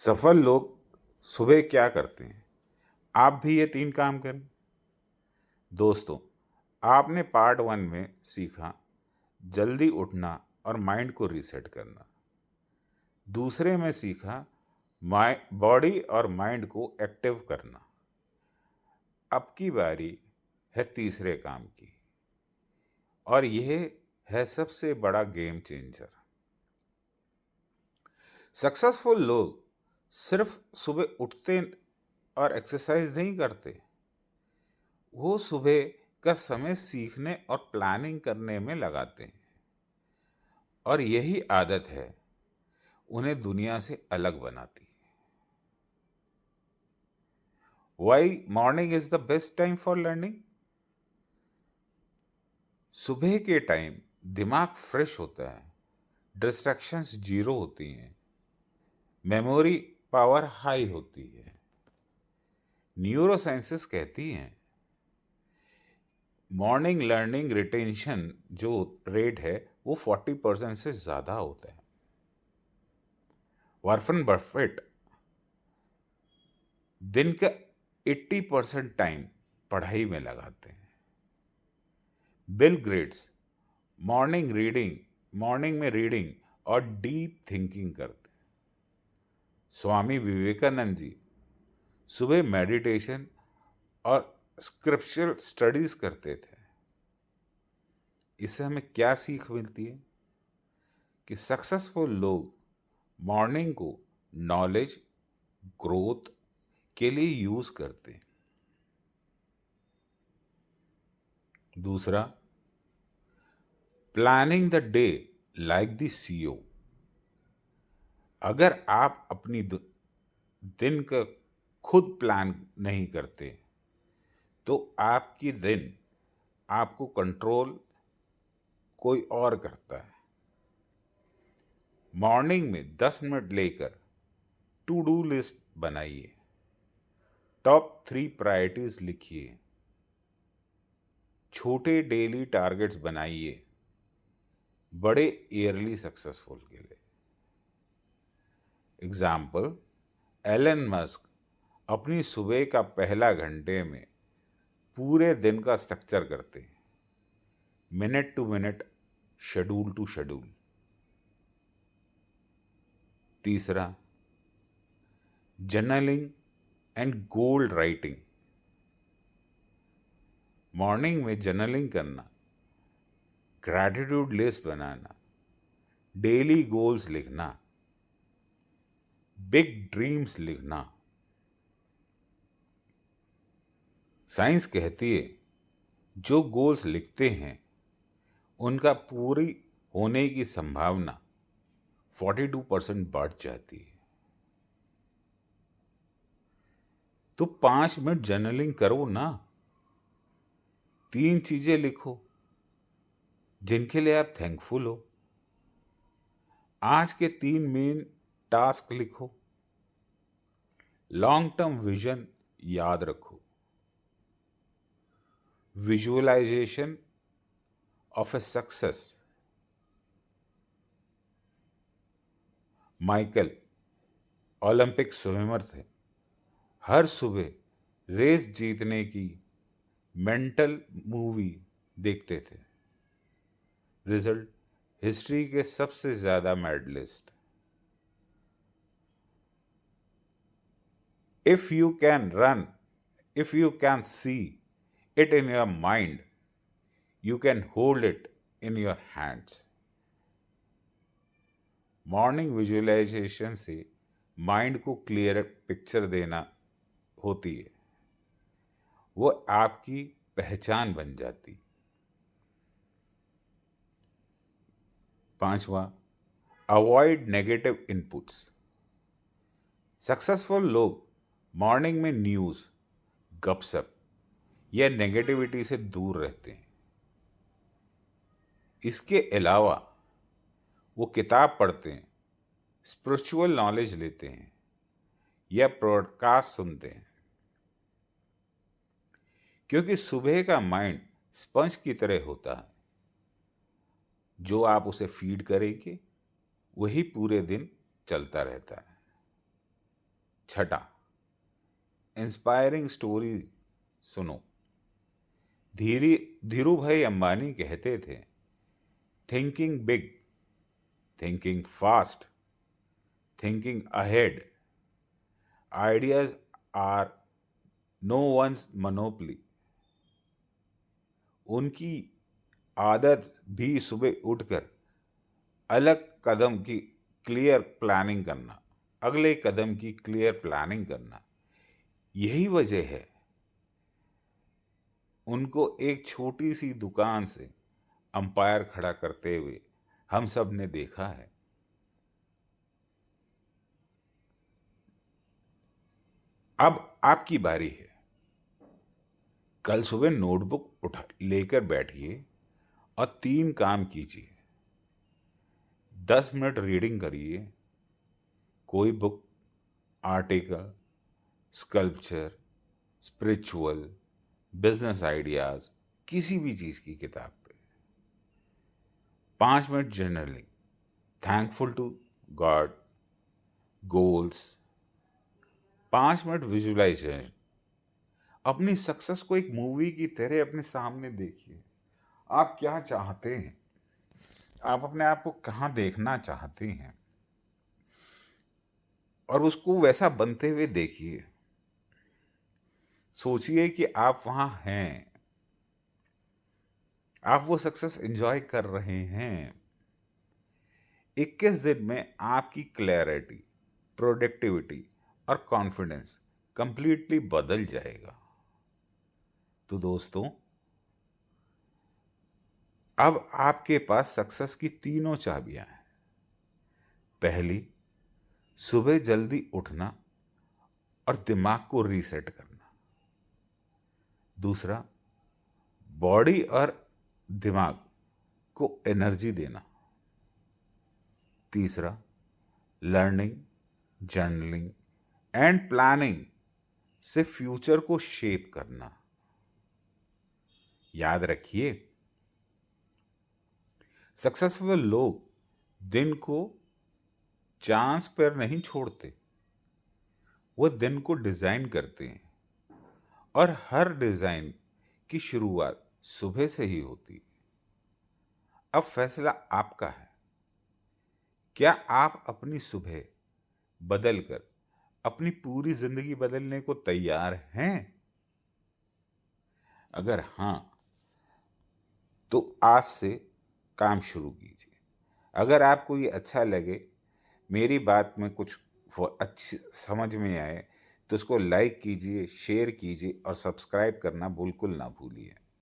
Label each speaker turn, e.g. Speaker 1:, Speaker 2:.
Speaker 1: सफल लोग सुबह क्या करते हैं? आप भी ये 3 काम करें। दोस्तों, आपने पार्ट 1 में सीखा जल्दी उठना और माइंड को रीसेट करना। दूसरे में सीखा बॉडी और माइंड को एक्टिव करना। अब की बारी है तीसरे काम की, और यह है सबसे बड़ा गेम चेंजर। सक्सेसफुल लोग सिर्फ सुबह उठते और एक्सरसाइज नहीं करते, वो सुबह का समय सीखने और प्लानिंग करने में लगाते हैं। और यही आदत है उन्हें दुनिया से अलग बनाती है। Why morning is the best time for learning? सुबह के टाइम दिमाग फ्रेश होता है, डिस्ट्रैक्शंस जीरो होती हैं, मेमोरी पावर हाई होती है। न्यूरोसाइंसेस कहती हैं मॉर्निंग लर्निंग रिटेंशन जो रेट है वो 40% से ज़्यादा होता है। वार्फन बफेट दिन का 80% टाइम पढ़ाई में लगाते हैं। बिल ग्रेट्स मॉर्निंग में रीडिंग और डीप थिंकिंग करते हैं। स्वामी विवेकानंद जी सुबह मेडिटेशन और स्क्रिप्चरल स्टडीज करते थे। इससे हमें क्या सीख मिलती है कि सक्सेसफुल लोग मॉर्निंग को नॉलेज ग्रोथ के लिए यूज करते हैं। दूसरा, planning the day like the CEO. अगर आप अपनी दिन का खुद प्लान नहीं करते तो आपकी दिन आपको कंट्रोल कोई और करता है। मॉर्निंग में 10 मिनट लेकर टू डू लिस्ट बनाइए, टॉप 3 प्रायोरिटीज लिखिए, छोटे डेली टारगेट्स बनाइए बड़े ईयरली सक्सेसफुल के लिए। एग्जाम्पल, एलन मस्क अपनी सुबह का पहला घंटे में पूरे दिन का स्ट्रक्चर करते हैं, minute to minute, schedule to schedule. तीसरा, journaling and goal writing. Morning में जर्नलिंग करना, ग्रैटिट्यूड लिस्ट बनाना, डेली गोल्स लिखना, बिग ड्रीम्स लिखना। साइंस कहती है जो गोल्स लिखते हैं उनका पूरी होने की संभावना 42% बढ़ जाती है। तो 5 मिनट जर्नलिंग करो ना। 3 चीजें लिखो जिनके लिए आप थैंकफुल हो। आज के 3 मेन टास्क लिखो। लॉन्ग टर्म विजन याद रखो। Visualization of a success. Michael Olympic swimmer थे। हर सुबह रेस जीतने की मेंटल मूवी देखते थे। रिजल्ट, हिस्ट्री के सबसे ज्यादा medalist. If you can run, if you can see it in your mind, you can hold it in your hands. Morning visualization से माइंड को क्लियर पिक्चर देना होती है, वो आपकी पहचान बन जाती। पांचवा, अवॉइड नेगेटिव इनपुट्स। सक्सेसफुल लोग मॉर्निंग में न्यूज़, गपशप या नेगेटिविटी से दूर रहते हैं। इसके अलावा वो किताब पढ़ते हैं, स्पिरिचुअल नॉलेज लेते हैं या पॉडकास्ट सुनते हैं। क्योंकि सुबह का माइंड स्पंज की तरह होता है, जो आप उसे फीड करेंगे वही पूरे दिन चलता रहता है। छठा, इंस्पायरिंग स्टोरी सुनो। धीरू भाई अंबानी कहते थे, thinking big, thinking fast, thinking ahead, ideas are no one's monopoly. उनकी आदत भी सुबह उठकर अलग कदम की क्लियर प्लानिंग करना, अगले कदम की क्लियर प्लानिंग करना। यही वजह है उनको एक छोटी सी दुकान से अंपायर खड़ा करते हुए हम सब ने देखा है। अब आपकी बारी है। कल सुबह नोटबुक उठा लेकर बैठिए और 3 काम कीजिए। 10 मिनट रीडिंग करिए, कोई book, article, sculpture, spiritual, business ideas, किसी भी चीज की किताब पे। 5 minute journaling, thankful to God, goals. 5 minute visualization, अपनी सक्सेस को एक मूवी की तरह अपने सामने देखिए। आप क्या चाहते हैं, आप अपने आप को कहाँ देखना चाहते हैं, और उसको वैसा बनते हुए देखिए। सोचिए कि आप वहां हैं, आप वो सक्सेस एंजॉय कर रहे हैं। 21 दिन में आपकी क्लैरिटी, प्रोडक्टिविटी और कॉन्फिडेंस कंप्लीटली बदल जाएगा। तो दोस्तों, अब आपके पास सक्सेस की तीनों चाबियां हैं। पहली, सुबह जल्दी उठना और दिमाग को रीसेट करना। दूसरा, बॉडी और दिमाग को एनर्जी देना। तीसरा, लर्निंग, जर्नलिंग एंड प्लानिंग से फ्यूचर को शेप करना। याद रखिए, सक्सेसफुल लोग दिन को चांस पर नहीं छोड़ते, वो दिन को डिजाइन करते हैं, और हर डिजाइन की शुरुआत सुबह से ही होती है। अब फैसला आपका है। क्या आप अपनी सुबह बदलकर अपनी पूरी जिंदगी बदलने को तैयार हैं? अगर हां, तो आज से काम शुरू कीजिए। अगर आपको ये अच्छा लगे, मेरी बात में कुछ वो अच्छी समझ में आए, तो उसको लाइक कीजिए, शेयर कीजिए और सब्सक्राइब करना बिल्कुल ना भूलिए।